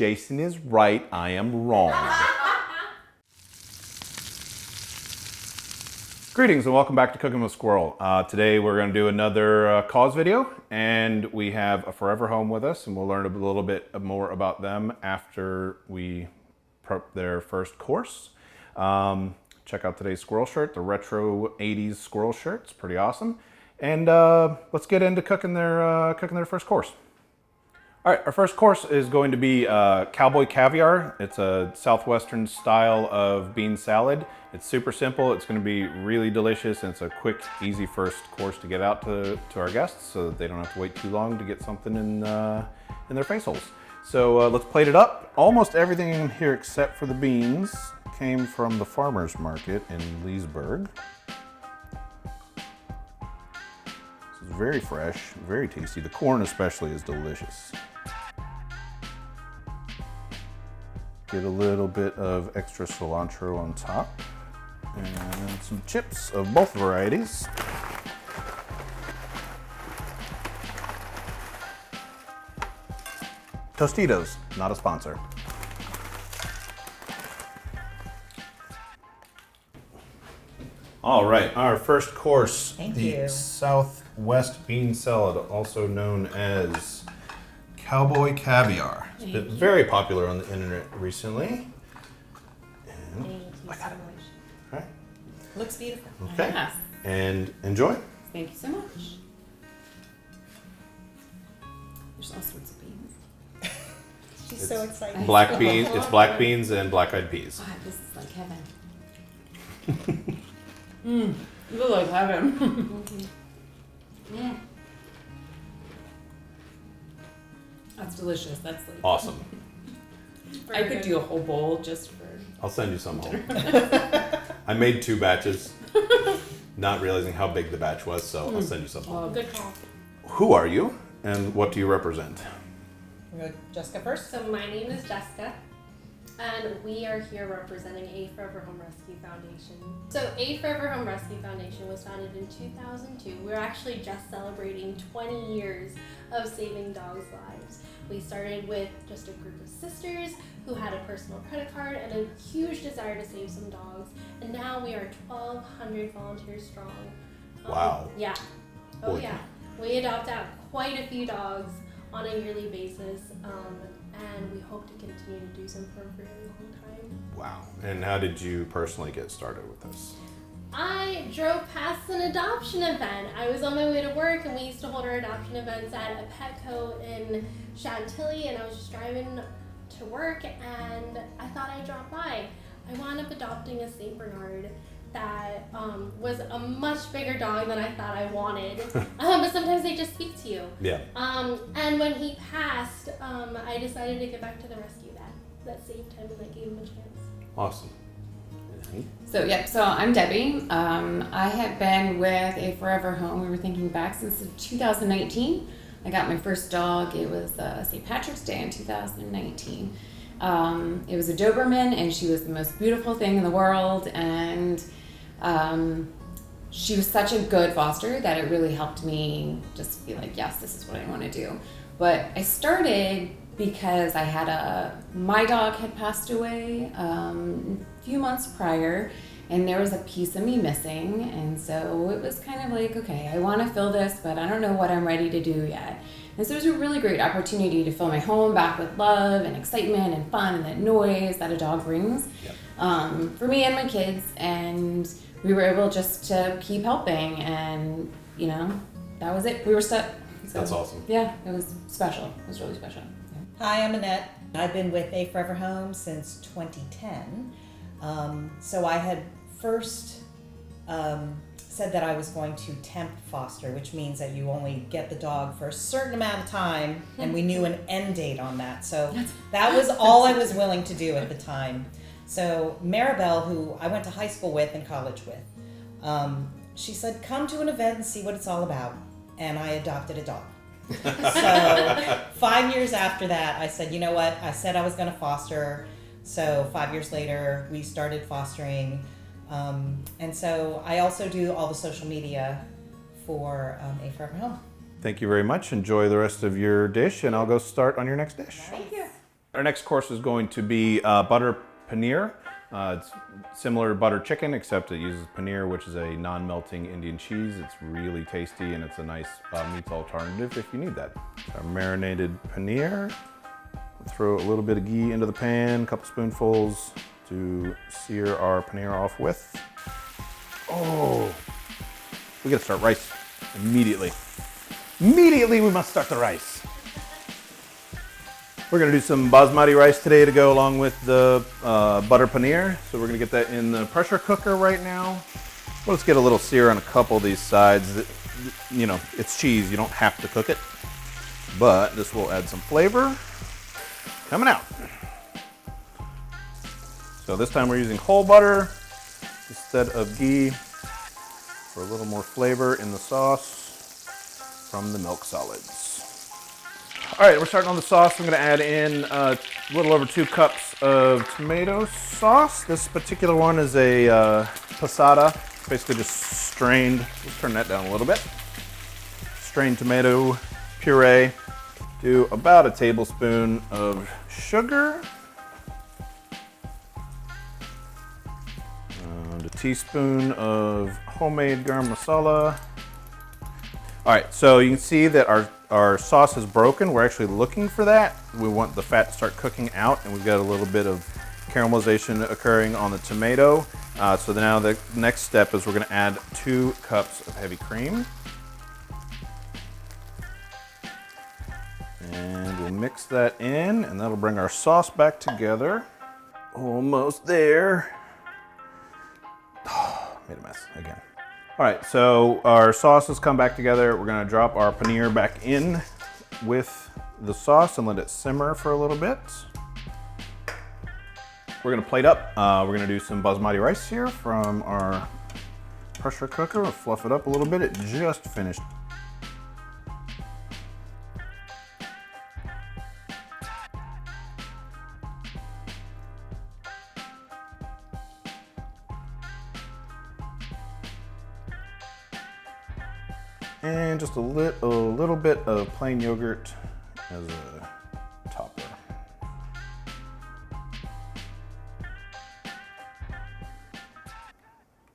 Jason is right, I am wrong. Greetings and welcome back to Cooking with Squirrel. Today we're going to do another cause video, and we have a Forever Home with us, and we'll learn a little bit more about them after we prep their first course. Check out today's squirrel shirt, the retro 80s squirrel shirt. It's pretty awesome. And let's get into cooking their first course. All right, our first course is going to be Cowboy Caviar. It's a southwestern style of bean salad. It's super simple. It's going to be really delicious, and it's a quick, easy first course to get out to our guests so that they don't have to wait too long to get something in their face holes. So let's plate it up. Almost everything in here except for the beans came from the farmer's market in Leesburg. This is very fresh, very tasty. The corn especially is delicious. Get a little bit of extra cilantro on top and some chips of both varieties. Tostitos, not a sponsor. All right, our first course, the Southwest bean salad, also known as Cowboy Caviar. It's been very popular on the internet recently. And Thank you so much. All right. Looks beautiful. Okay. Yes. And enjoy. Thank you so much. There's all sorts of beans. She's so excited. Black beans. It's black beans and black-eyed peas. God, this is like heaven. You look like heaven. That's delicious. That's like Awesome. I could do a whole bowl just for. I'll send you some home. I made 2 batches, not realizing how big the batch was, so I'll send you some home. Good call. Who are you, and what do you represent? We'll go Jessica first. So my name is Jessica, and we are here representing A Forever Home Rescue Foundation. So A Forever Home Rescue Foundation was founded in 2002. We're actually just celebrating 20 years of saving dogs' lives. We started with just a group of sisters who had a personal credit card and a huge desire to save some dogs, and now we are 1,200 volunteers strong. Wow. Yeah. Oh Boy. yeah. We adopt out quite a few dogs on a yearly basis, and we hope to continue to do so for a really long time. Wow. And how did you personally get started with this? I drove past an adoption event. I was on my way to work, and we used to hold our adoption events at a Petco in Chantilly, and I was just driving to work, and I thought I'd drop by. I wound up adopting a Saint Bernard that was a much bigger dog than I thought I wanted. But sometimes they just speak to you. Yeah. And when he passed, I decided to get back to the rescue that saved him, and that gave him a chance. Awesome. So I'm Debbie. I have been with A Forever Home. We were thinking back since 2019. I got my first dog. It was St. Patrick's Day in 2019. It was a Doberman, and she was the most beautiful thing in the world. And she was such a good foster that it really helped me just be like, yes, this is what I want to do. But I started because I had my dog had passed away a few months prior, and there was a piece of me missing, and so it was kind of like, okay, I want to fill this, but I don't know what I'm ready to do yet. And so it was a really great opportunity to fill my home back with love and excitement and fun and that noise that a dog brings. Yep. For me and my kids, and we were able just to keep helping, and that was it. We were stuck. So, That's awesome. Yeah, it was special. It was really special. Hi, I'm Annette. I've been with A Forever Home since 2010. So I had first said that I was going to temp foster, which means that you only get the dog for a certain amount of time, and we knew an end date on that. So that was all I was willing to do at the time. So Maribel, who I went to high school with and college with, she said, come to an event and see what it's all about. And I adopted a dog. So 5 years after that, I said, you know what? I said I was going to foster. So 5 years later, we started fostering. And so I also do all the social media for A Forever Home. Thank you very much. Enjoy the rest of your dish, and I'll go start on your next dish. Thank you. Our next course is going to be butter paneer. It's similar to butter chicken, except it uses paneer, which is a non-melting Indian cheese. It's really tasty, and it's a nice meat alternative if you need that. Our marinated paneer. Throw a little bit of ghee into the pan, a couple spoonfuls to sear our paneer off with. Oh, we gotta start rice immediately. Immediately we must start the rice. We're gonna do some basmati rice today to go along with the butter paneer. So we're gonna get that in the pressure cooker right now. Well, let's get a little sear on a couple of these sides. You know, it's cheese, you don't have to cook it, but this will add some flavor. Coming out. So this time we're using whole butter instead of ghee for a little more flavor in the sauce from the milk solids. All right, we're starting on the sauce. I'm gonna add in a little over 2 cups of tomato sauce. This particular one is a passata. It's basically just strained, let's turn that down a little bit. Strained tomato puree. Do about a tablespoon of sugar. And a teaspoon of homemade garam masala. All right, so you can see that our sauce is broken. We're actually looking for that. We want the fat to start cooking out, and we've got a little bit of caramelization occurring on the tomato. So now the next step is we're gonna add 2 cups of heavy cream. And we'll mix that in, and that'll bring our sauce back together. Almost there. Oh, made a mess again. All right, so our sauce has come back together. We're gonna drop our paneer back in with the sauce and let it simmer for a little bit. We're gonna plate up. We're gonna do some basmati rice here from our pressure cooker. We'll fluff it up a little bit. It just finished. And just a little bit of plain yogurt as a topper.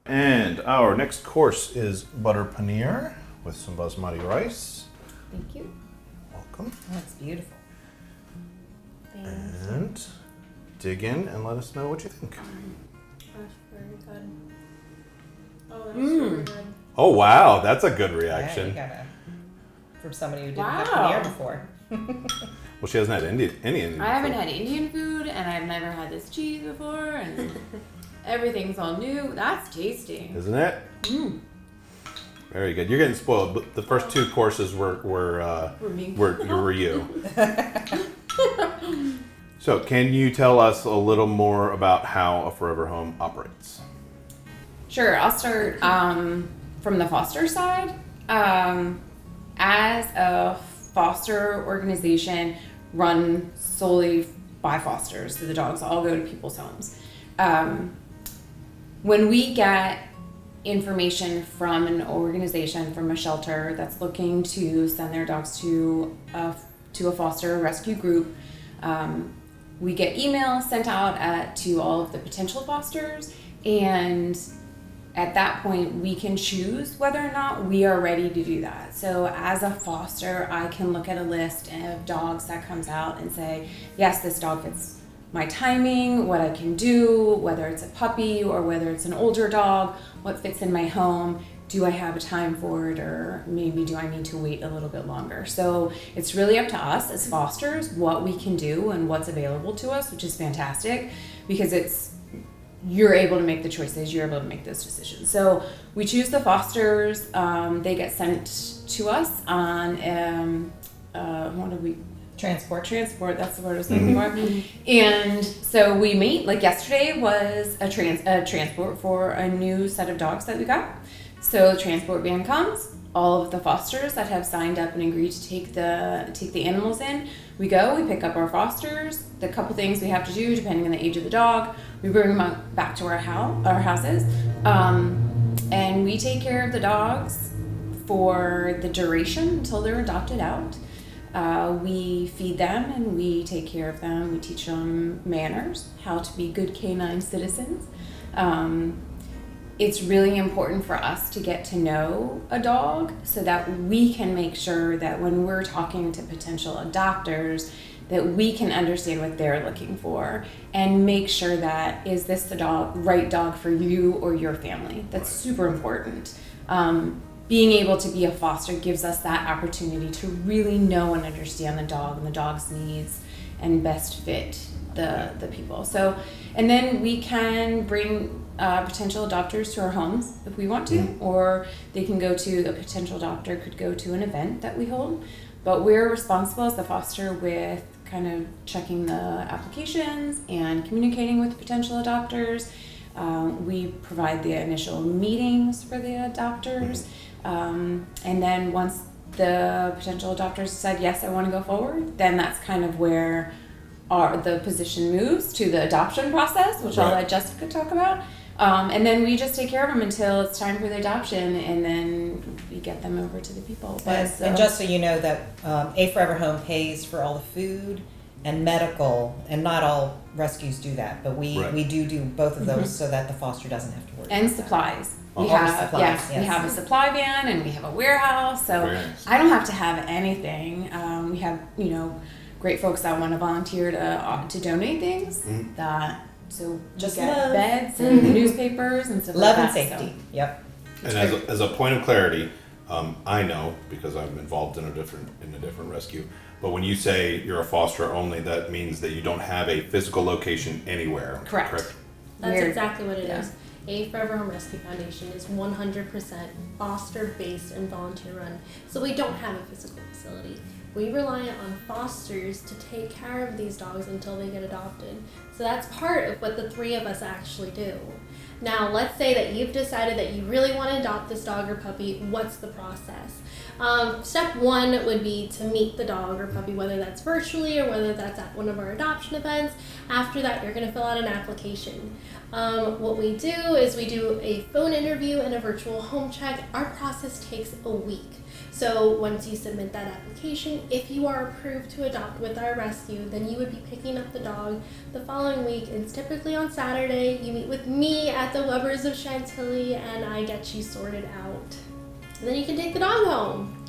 And our next course is butter paneer with some basmati rice. Thank you. Welcome. That's beautiful. And dig in and let us know what you think. That's very good. Oh, that's super good. Oh wow, that's a good Yeah, reaction. you gotta, from somebody who didn't Wow. have paneer before. Well, she hasn't had any Indian. I haven't before. had Indian food, and I've never had this cheese before, and everything's all new. That's tasty. Isn't it? Mm. Very good. You're getting spoiled, but the first 2 courses were me. were you. So, can you tell us a little more about how a Forever Home operates? Sure, I'll start from the foster side. As a foster organization run solely by fosters, so the dogs all go to people's homes. When we get information from an organization, from a shelter that's looking to send their dogs to a foster rescue group, we get emails sent out to all of the potential fosters, and at that point, we can choose whether or not we are ready to do that. So as a foster, I can look at a list of dogs that comes out and say, yes, this dog fits my timing, what I can do, whether it's a puppy or whether it's an older dog, what fits in my home, do I have a time for it, or maybe do I need to wait a little bit longer? So it's really up to us as fosters what we can do and what's available to us, which is fantastic, because you're able to make the choices, you're able to make those decisions. So we choose the fosters, they get sent to us on, Transport, that's the word I was looking for. And so we meet, like yesterday was a transport for a new set of dogs that we got. So the transport van comes, all of the fosters that have signed up and agreed to take the animals in, we go, we pick up our fosters, the couple things we have to do depending on the age of the dog, we bring them back to our houses, and we take care of the dogs for the duration until they're adopted out. We feed them and we take care of them. We teach them manners, how to be good canine citizens. It's really important for us to get to know a dog so that we can make sure that when we're talking to potential adopters, that we can understand what they're looking for and make sure that is this the right dog for you or your family. That's super important. Being able to be a foster gives us that opportunity to really know and understand the dog and the dog's needs and best fit the people. So, and then we can bring potential adopters to our homes if we want to, or they can go to, a potential adopter could go to an event that we hold. But we're responsible as the foster with kind of checking the applications and communicating with potential adopters. We provide the initial meetings for the adopters. And then once the potential adopters decide, yes, I want to go forward, then that's kind of where the position moves to the adoption process, which I'll let Jessica talk about. And then we just take care of them until it's time for the adoption, and then we get them over to the people. And just so you know that A Forever Home pays for all the food and medical, and not all rescues do that, but we do both of those so that the foster doesn't have to worry. And about supplies. That. We have we have a supply van and we have a warehouse, so I don't have to have anything. We have great folks that want to volunteer to donate things that. So just get beds and newspapers and stuff love like and that. safety. So. Yep. And as a point of clarity, I know because I'm involved in a different rescue. But when you say you're a foster only, that means that you don't have a physical location anywhere. Correct. That's exactly what it is. A Forever Home Rescue Foundation is 100% foster-based and volunteer-run, so we don't have a physical facility. We rely on fosters to take care of these dogs until they get adopted. So that's part of what the three of us actually do. Now, let's say that you've decided that you really want to adopt this dog or puppy. What's the process? Step one would be to meet the dog or puppy, whether that's virtually or whether that's at one of our adoption events. After that, you're going to fill out an application. What we do is we do a phone interview and a virtual home check. Our process takes a week. So once you submit that application, if you are approved to adopt with our rescue, then you would be picking up the dog the following week. It's typically on Saturday. You meet with me at the Webbers of Chantilly, and I get you sorted out. And then you can take the dog home.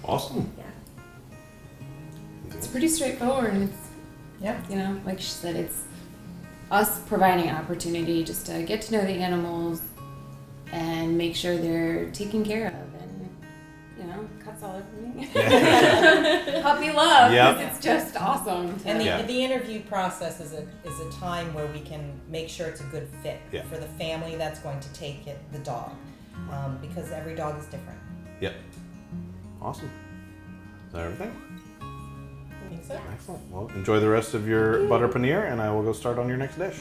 Awesome. Yeah. It's pretty straightforward. It's, like she said, it's us providing an opportunity just to get to know the animals and make sure they're taken care of. Cuts all over me. Puppy love. Yep. It's just awesome. And the interview process is a time where we can make sure it's a good fit for the family that's going to take the dog, because every dog is different. Yep. Awesome. Is that everything? I think so. Excellent. Well, enjoy the rest of your butter paneer, and I will go start on your next dish.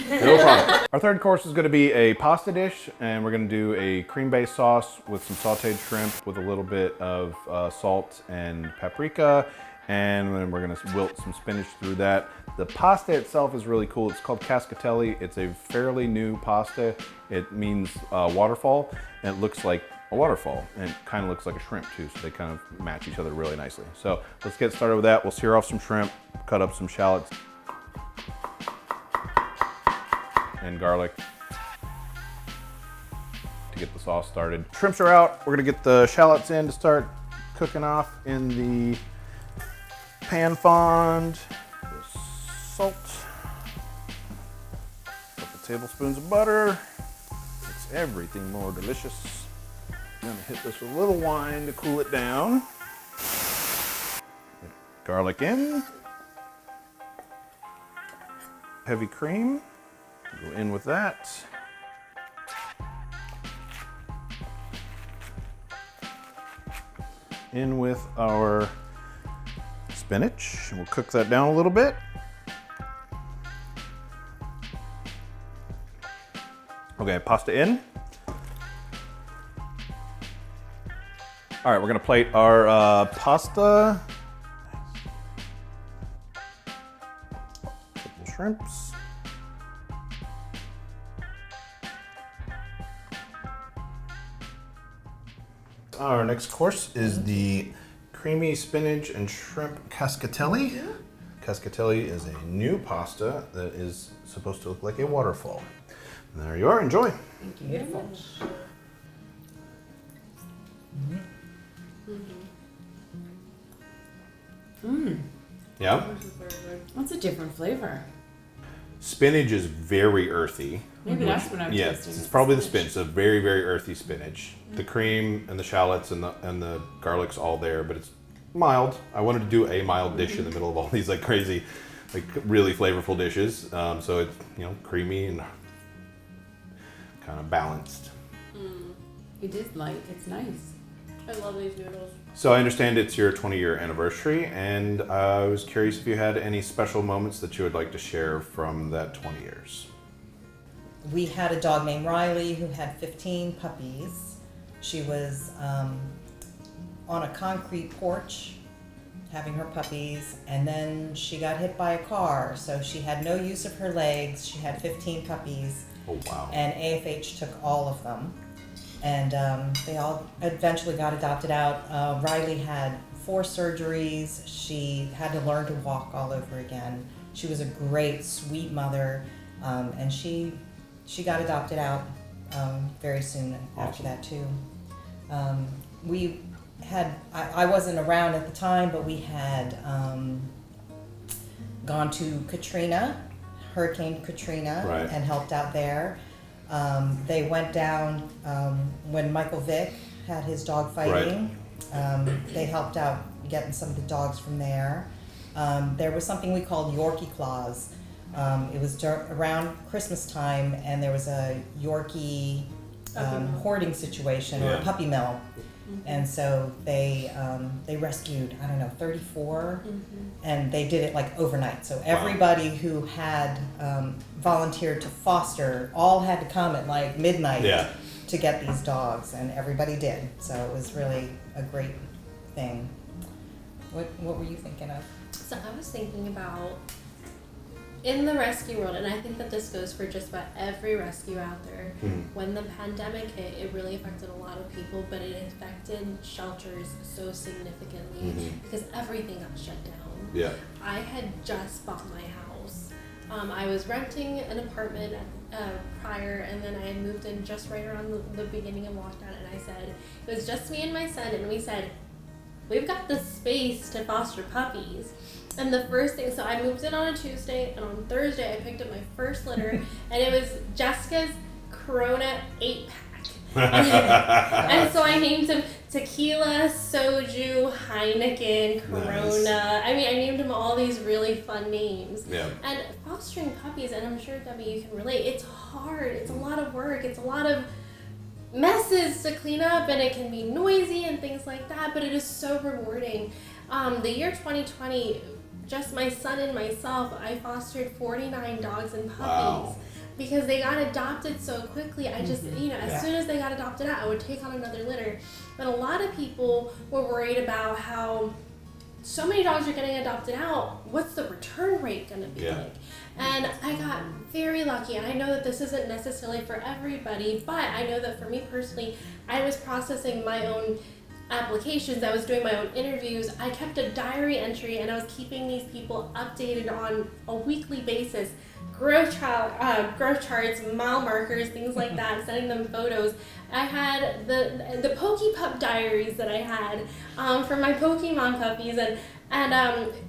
No problem. Our third course is going to be a pasta dish, and we're going to do a cream-based sauce with some sauteed shrimp with a little bit of salt and paprika, and then we're going to wilt some spinach through that. The pasta itself is really cool. It's called Cascatelli. It's a fairly new pasta. It means waterfall, and it looks like a waterfall, and it kind of looks like a shrimp too, so they kind of match each other really nicely. So let's get started with that. We'll sear off some shrimp, cut up some shallots and garlic to get the sauce started. Shrimps are out. We're gonna get the shallots in to start cooking off in the pan fond. Salt, a couple tablespoons of butter. Makes everything more delicious. I'm gonna hit this with a little wine to cool it down. Garlic in. Heavy cream. Go in with that. In with our spinach, and we'll cook that down a little bit. Okay, pasta in. All right, we're gonna plate our pasta. Couple shrimps. Our next course is the creamy spinach and shrimp cascatelli. Cascatelli is a new pasta that is supposed to look like a waterfall. And there you are. Enjoy. Thank you. Beautiful. Yeah. That's a different flavor. Spinach is very earthy. Maybe that's what I'm Yes, tasting. it's probably the spinach. It's a very, very earthy spinach. The cream and the shallots and the garlic's all there, but it's mild. I wanted to do a mild dish in the middle of all these like crazy, like really flavorful dishes. So it's creamy and kind of balanced. It is light. It's nice. I love these noodles. So I understand it's your 20-year anniversary, and I was curious if you had any special moments that you would like to share from that 20 years. We had a dog named Riley who had 15 puppies. She was on a concrete porch having her puppies, and then she got hit by a car, so she had no use of her legs. She had 15 puppies. Oh, wow. And AFH took all of them. And they all eventually got adopted out. Riley had 4 surgeries. She had to learn to walk all over again. She was a great, sweet mother, and she got adopted out very soon after that too. We had, I wasn't around at the time, but we had gone to Hurricane Katrina, Right. and helped out there. They went down when Michael Vick had his dog fighting. They helped out getting some of the dogs from there. There was something we called Yorkie Claws. It was around Christmas time, and there was a Yorkie hoarding situation, or a puppy mill. And so they rescued, 34, and they did it like overnight. So everybody who had volunteered to foster all had to come at like midnight to get these dogs, and everybody did. So it was really a great thing. What were you thinking of? So I was thinking about, in the rescue world, and I think that this goes for just about every rescue out there, when the pandemic hit, it really affected a lot of people, but it affected shelters so significantly because everything got shut down. Yeah. I had just bought my house. I was renting an apartment prior, and then I had moved in just right around the beginning of lockdown, and I said, it was just me and my son, and we said, we've got the space to foster puppies. And the first thing, so I moved in on a Tuesday, and on Thursday I picked up my first litter, and it was Jessica's Corona 8-pack. And so I named him Tequila, Soju, Heineken, Corona. Nice. I mean, I named him all these really fun names. Yeah. And fostering puppies, and I'm sure, Debbie, you can relate, it's hard. It's a lot of work. It's a lot of messes to clean up, and it can be noisy and things like that, but it is so rewarding. The year 2020, just my son and myself, I fostered 49 dogs and puppies. Wow. Because they got adopted so quickly. I just, as soon as they got adopted out, I would take on another litter. But a lot of people were worried about how so many dogs are getting adopted out. What's the return rate going to be like? And I got very lucky. And I know that this isn't necessarily for everybody, but I know that for me personally, I was processing my own applications, I was doing my own interviews, I kept a diary entry, and I was keeping these people updated on a weekly basis. Growth charts, mile markers, things like that, sending them photos. I had the Pokepup diaries that I had for my Pokemon puppies, and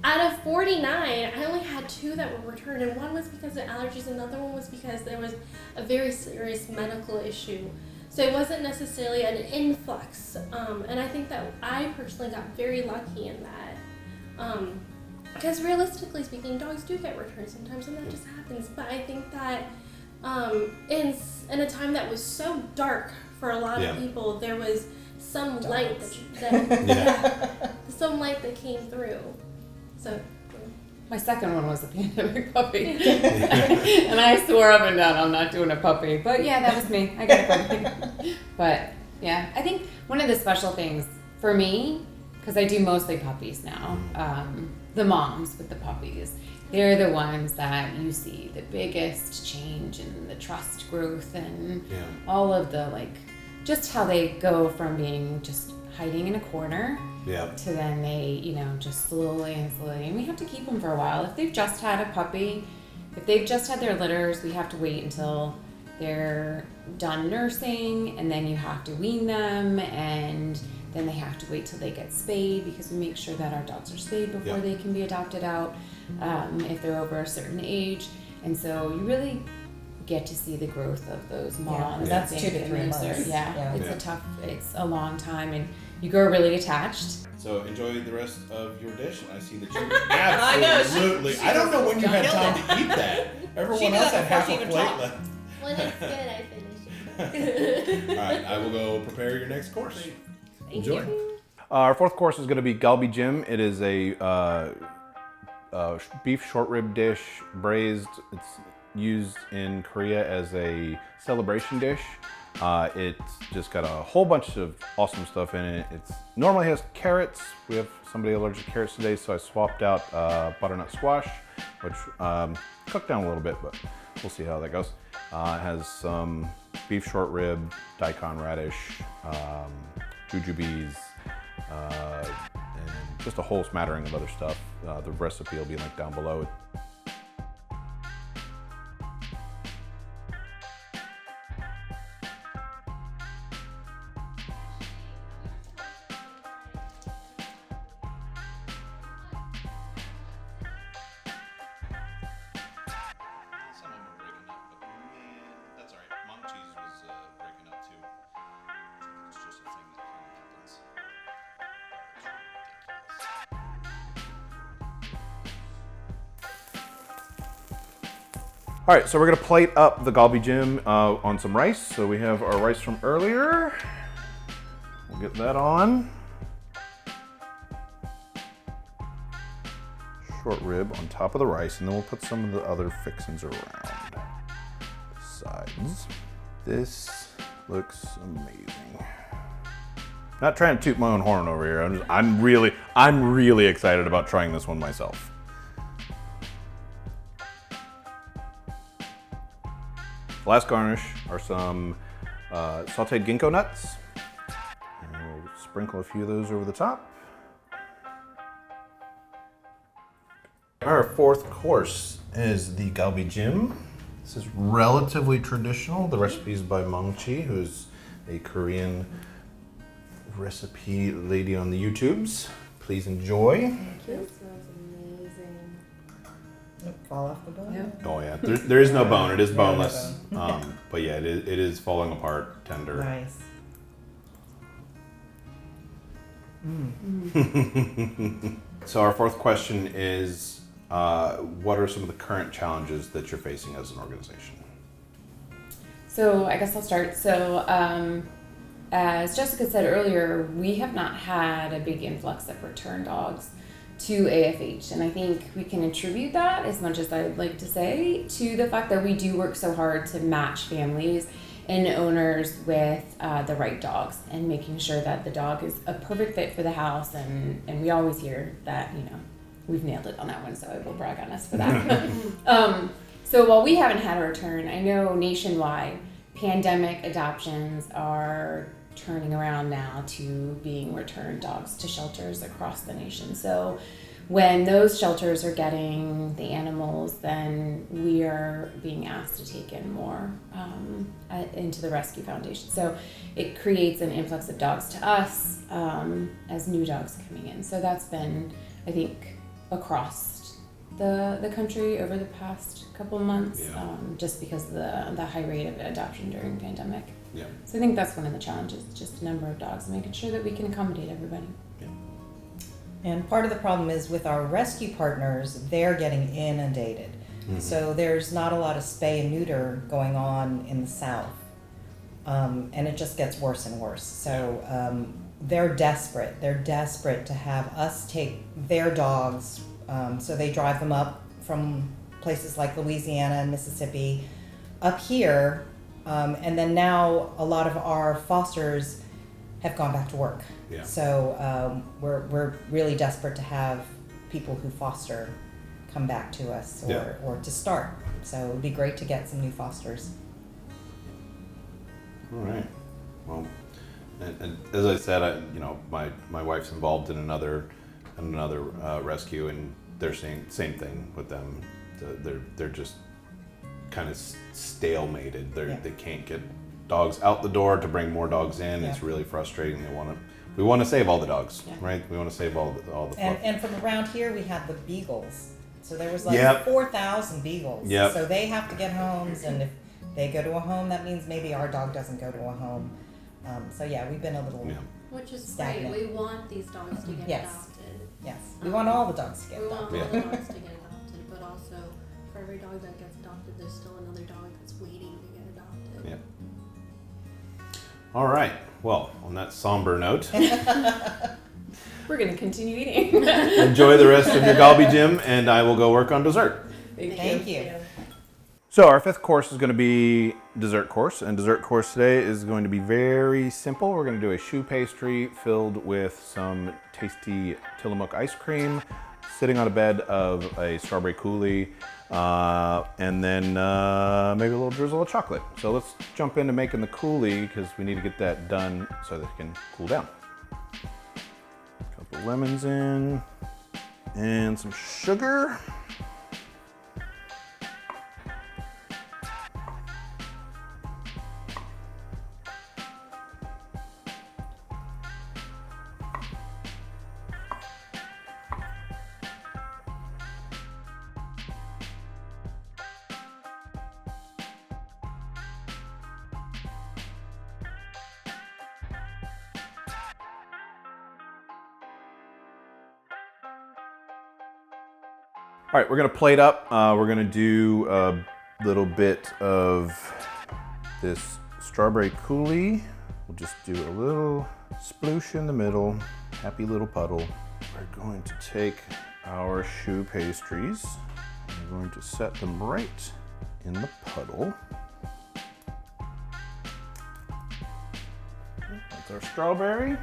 out of 49, I only had 2 that were returned, and one was because of allergies, and the other one was because there was a very serious medical issue. So it wasn't necessarily an influx, and I think that I personally got very lucky in that. Because realistically speaking, dogs do get returned sometimes, and that just happens. But I think that in a time that was so dark for a lot of people, there was some light some light that came through. So. My second one was a pandemic puppy. And I swore up and down, I'm not doing a puppy. But yeah, that was me. I got a puppy. But yeah, I think one of the special things for me, because I do mostly puppies now, the moms with the puppies, they're the ones that you see the biggest change in the trust growth and all of the, like, just how they go from being just hiding in a corner Yeah. to then they, just slowly, and we have to keep them for a while. If they've just had a puppy, if they've just had their litters, we have to wait until they're done nursing, and then you have to wean them, and then they have to wait till they get spayed, because we make sure that our dogs are spayed before they can be adopted out, if they're over a certain age. And so you really get to see the growth of those moms. That's and 2 to 3 babies. months. It's a long time, and you grow really attached. So enjoy the rest of your dish. I see that you I know, absolutely. I don't know when you had time to eat that. Everyone else had half a plate left. When it's good, I finish it. All right, I will go prepare your next course. Enjoy. you. Our fourth course is going to be Galbi-jjim. It is a beef short rib dish, braised. It's used in Korea as a celebration dish. It's just got a whole bunch of awesome stuff in it. It normally has carrots. We have somebody allergic to carrots today, so I swapped out butternut squash, which cooked down a little bit, but we'll see how that goes. It has some beef short rib, daikon radish, jujubes, and just a whole smattering of other stuff. The recipe will be linked down below. Some of them are breaking up, but man, that's all right. Mom cheese was breaking up too. I think it's just a thing that kind of happens. All right, so we're gonna plate up the Galbi-jjim on some rice. So we have our rice from earlier. We'll get that on. Short rib on top of the rice, and then we'll put some of the other fixings around the sides. This looks amazing. Not trying to toot my own horn over here. I'm really excited about trying this one myself. Last garnish are some sauteed ginkgo nuts. And we'll sprinkle a few of those over the top. Our fourth course is the Galbi-jjim. This is relatively traditional. The recipe is by Chi, who's a Korean recipe lady on the YouTubes. Please enjoy. Thank you. It smells amazing. Fall off the bone. Yep. Oh yeah, there is no bone. It is Yeah, no boneless. But yeah, it is falling apart tender. Nice. So our fourth question is, what are some of the current challenges that you're facing as an organization? So I guess I'll start. So as Jessica said earlier, we have not had a big influx of return dogs to AFH, and I think we can attribute that, as much as I'd like to say, to the fact that we do work so hard to match families and owners with the right dogs, and making sure that the dog is a perfect fit for the house, and we always hear that, we've nailed it on that one, so I will brag on us for that. So while we haven't had a return, I know nationwide pandemic adoptions are turning around now to being returned dogs to shelters across the nation. So when those shelters are getting the animals, then we are being asked to take in more into the Rescue Foundation. So it creates an influx of dogs to us as new dogs coming in. So that's been, I think, across the country over the past couple months, just because of the high rate of adoption during the pandemic. Yeah. So I think that's one of the challenges, just the number of dogs, and making sure that we can accommodate everybody. Yeah. And part of the problem is with our rescue partners, they're getting inundated. Mm-hmm. So there's not a lot of spay and neuter going on in the South. And it just gets worse and worse. So they're desperate. They're desperate to have us take their dogs. So they drive them up from places like Louisiana and Mississippi up here. And then now a lot of our fosters have gone back to work. Yeah. So we're really desperate to have people who foster come back to us or to start. So it would be great to get some new fosters. All right. Well, And as I said, my wife's involved in another rescue, and they're saying same thing with them. They're just kind of stalemated. They can't get dogs out the door to bring more dogs in. It's really frustrating. We want to save all the dogs, right? We want to save all the fluff. And from around here, we have the beagles. So there was 4,000 beagles. Yep. So they have to get homes, and if they go to a home, that means maybe our dog doesn't go to a home. So we've been a little Which is stagnant. great. We want these dogs to get adopted. Yes, we want all the dogs to get We want adopted. all the dogs to get adopted, but also for every dog that gets adopted, there's still another dog that's waiting to get adopted. Yep. All right. Well, on that somber note, We're going to continue eating. enjoy the rest of your Galbi-jjim, and I will go work on dessert. Thank you. So our fifth course is going to be dessert course, and dessert course today is going to be very simple. We're going to do a choux pastry filled with some tasty Tillamook ice cream, sitting on a bed of a strawberry coulis, and then maybe a little drizzle of chocolate. So let's jump into making the coulis because we need to get that done so that it can cool down. A couple lemons in, and some sugar. All right, we're gonna plate up. We're gonna do a little bit of this strawberry coulis. We'll just do a little sploosh in the middle, happy little puddle. We're going to take our choux pastries. We're going to set them right in the puddle. That's our strawberry.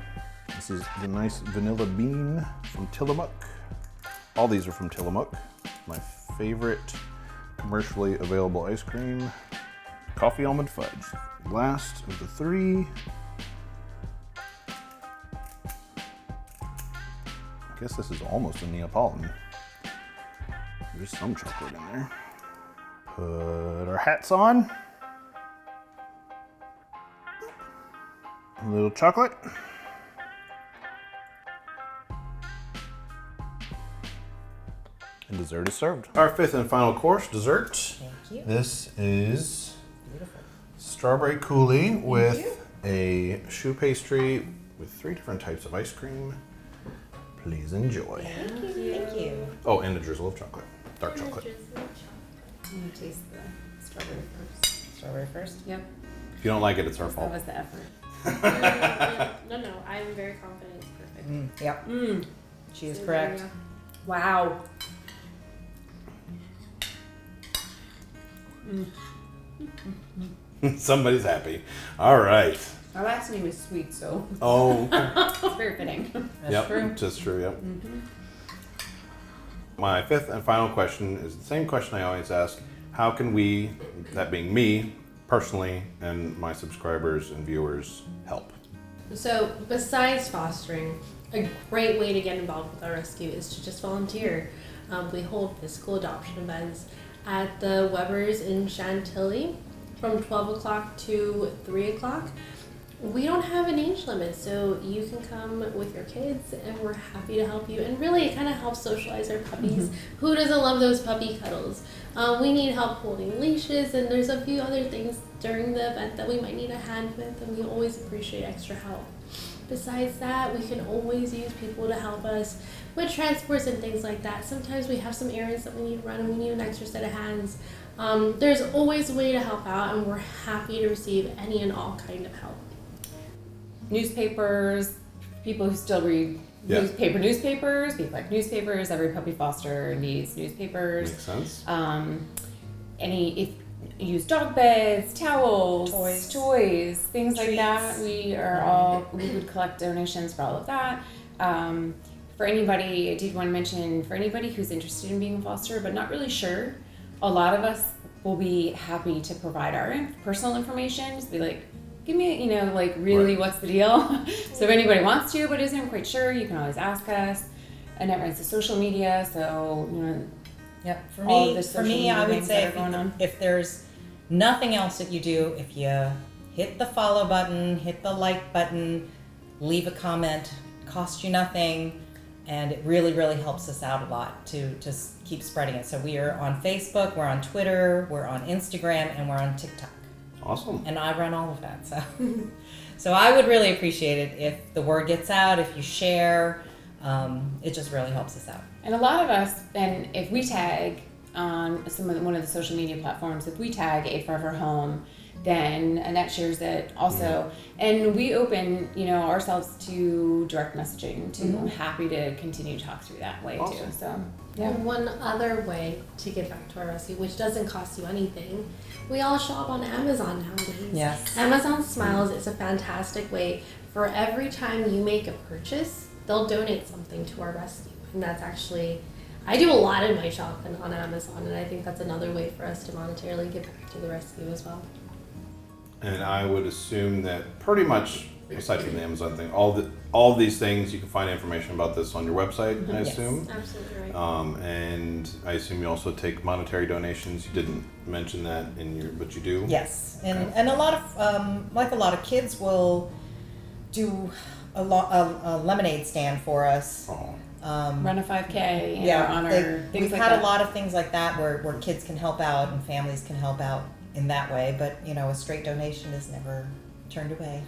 This is the nice vanilla bean from Tillamook. All these are from Tillamook. My favorite commercially available ice cream, coffee almond fudge. Last of the three. I guess this is almost a Neapolitan. There's some chocolate in there. Put our hats on. A little chocolate. And dessert is served. Our fifth and final course, dessert. Thank you. This is Beautiful. strawberry coulis with a choux pastry with 3 different types of ice cream. Please enjoy. Thank you. Oh, and a drizzle of chocolate, dark chocolate. I'm going to taste the strawberry first. Strawberry first? Yep. If you don't like it, it's our That fault. was the effort. No, I'm very confident it's perfect. Yep. She is So correct. there you Wow. Somebody's happy. All right. My last name is Sweet, so Oh, it's very fitting. That's yep, true. just true, yep. My fifth and final question is the same question I always ask. How can we, that being me, personally, and my subscribers and viewers, help? So, besides fostering, a great way to get involved with our rescue is to just volunteer. We hold physical adoption events at the Weber's in Chantilly from 12 o'clock to 3 o'clock. We don't have an age limit, so you can come with your kids and we're happy to help you. And really, it kind of helps socialize our puppies. Who doesn't love those puppy cuddles? We need help holding leashes, and there's a few other things during the event that we might need a hand with, and we always appreciate extra help. Besides that, we can always use people to help us with transports and things like that. Sometimes we have some errands that we need to run and we need an extra set of hands. There's always a way to help out, and we're happy to receive any and all kind of help. Newspapers, people who still read newspapers, people like newspapers. Every puppy foster needs newspapers. Makes sense. If you use dog beds, towels, Toys. things like Treats. that. We would collect donations for all of that. For anybody, I did want to mention, for anybody who's interested in being a foster but not really sure, a lot of us will be happy to provide our personal information. Just be like, give me, you know, like really what's the deal? So if anybody wants to but isn't quite sure, you can always ask us. And that runs to social media, so, you know. Yep. For all me, the social media I would things say that are going on. if there's nothing else that you do, if you hit the follow button, hit the like button, leave a comment, cost you nothing, and it really, really helps us out a lot to keep spreading it. So we are on Facebook, we're on Twitter, we're on Instagram, and we're on TikTok. Awesome. And I run all of that, so so I would really appreciate it if the word gets out, if you share. It just really helps us out. And a lot of us, and if we tag on one of the social media platforms, if we tag A Forever Home, then Annette shares it also. And we open, you know, ourselves to direct messaging, too. I'm happy to continue to talk through that way, Awesome. too. So, yeah. And one other way to get back to our recipe, which doesn't cost you anything, we all shop on Amazon nowadays. Yes. Amazon Smiles is a fantastic way. For every time you make a purchase, they'll donate something to our rescue. And that's actually, I do a lot in my shopping on Amazon, and I think that's another way for us to monetarily give back to the rescue as well. And I would assume that pretty much, aside from the Amazon thing, all these things, you can find information about this on your website, I Yes. assume. Absolutely right. And I assume you also take monetary donations. You didn't mention that but you do? Yes, and Okay. and a lot of like a lot of kids will do a lemonade stand for us. Oh, Run a 5K in our Yeah, honor. we've Things like had that. a lot of things like that where kids can help out and families can help out in that way. But you know, a straight donation is never turned away.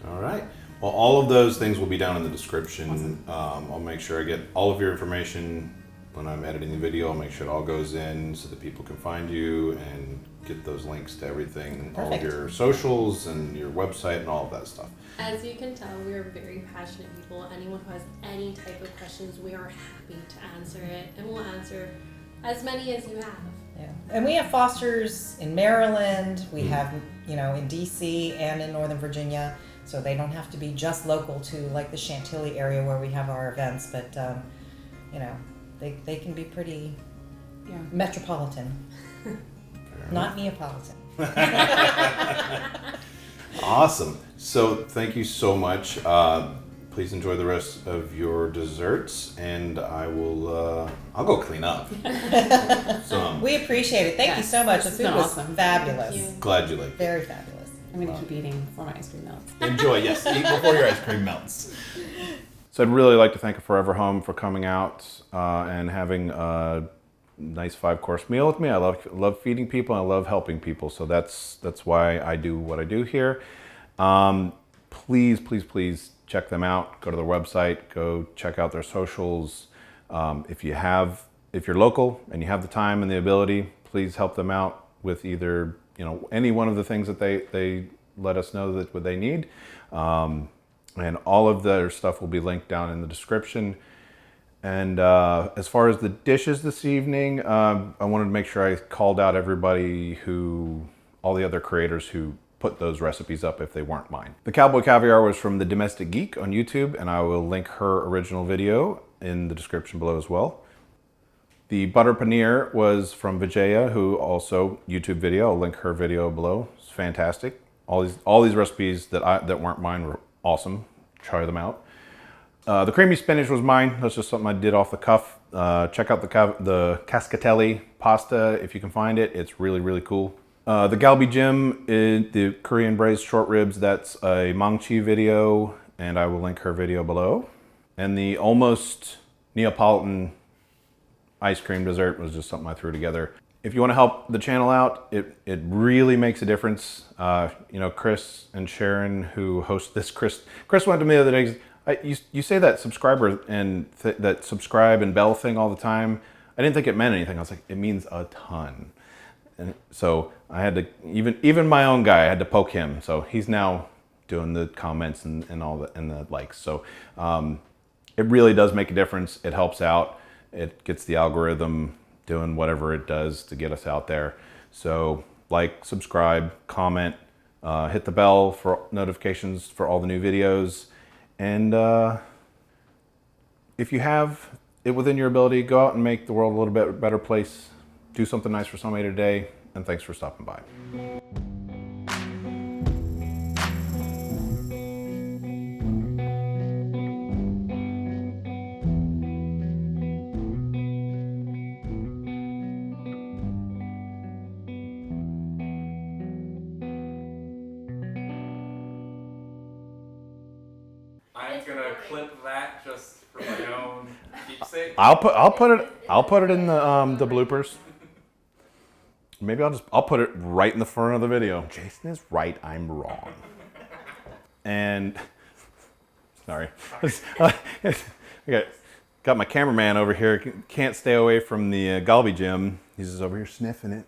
all right. Well, all of those things will be down in the description. I'll make sure I get all of your information when I'm editing the video. I'll make sure it all goes in so that people can find you and get those links to everything, all of Perfect. your socials and your website and all of that stuff. As you can tell, we are very passionate people. Anyone who has any type of questions, we are happy to answer it, and we'll answer as many as you have. Yeah, and we have fosters in Maryland. We have, you know, in DC and in Northern Virginia, so they don't have to be just local to like the Chantilly area where we have our events. But you know, they can be pretty metropolitan, not Neapolitan. Awesome. So thank you so much. Please enjoy the rest of your desserts, and I'll go clean up. So We appreciate it. Thank you so much. The This has food been was awesome. fabulous. Thank you. glad you liked it. Very fabulous. I'm going to keep eating before my ice cream melts. Enjoy, yes. Eat before your ice cream melts. So I'd really like to thank Forever Home for coming out and having a nice 5-course meal with me. I love feeding people and I love helping people. So that's why I do what I do here. Please, please, please check them out. Go to their website. Go check out their socials. If you're local and you have the time and the ability, please help them out with either any one of the things that they let us know that what they need. And all of their stuff will be linked down in the description. And as far as the dishes this evening, I wanted to make sure I called out all the other creators who put those recipes up if they weren't mine. The Cowboy Caviar was from The Domestic Geek on YouTube, and I will link her original video in the description below as well. The Butter Paneer was from Vijaya, who also YouTube video. I'll link her video below. It's fantastic. All these recipes that weren't mine were awesome. Try them out. The creamy spinach was mine. That's just something I did off the cuff. Check out the Cascatelli pasta if you can find it. It's really, really cool. The Galbi-jjim is the Korean braised short ribs. That's a Mangchi video, and I will link her video below. And the almost Neapolitan ice cream dessert was just something I threw together. If you want to help the channel out, it really makes a difference. Chris and Sharon, who host this, Chris went to me the other day. You say that subscriber and that subscribe and bell thing all the time. I didn't think it meant anything. I was like, it means a ton. And so I had to, even my own guy, I had to poke him. So he's now doing the comments and all the likes. So it really does make a difference. It helps out. It gets the algorithm doing whatever it does to get us out there. So like, subscribe, comment, hit the bell for notifications for all the new videos. And if you have it within your ability, go out and make the world a little bit better place. Do something nice for somebody today. And thanks for stopping by. clip that just for my own keepsake? I'll put it in the bloopers. Maybe I'll put it right in the front of the video. Jason is right, I'm wrong. And sorry, I got my cameraman over here. Can't stay away from the Galbi-jjim. He's just over here sniffing it.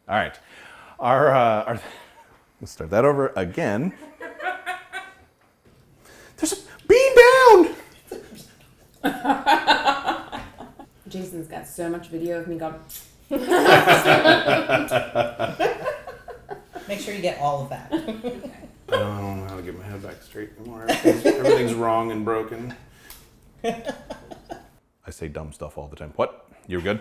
All right, let's start that over again. There's a bean down. Jason's got so much video of me going. Make sure you get all of that. I don't know how to get my head back straight anymore. Everything's wrong and broken. I say dumb stuff all the time. What? You're good?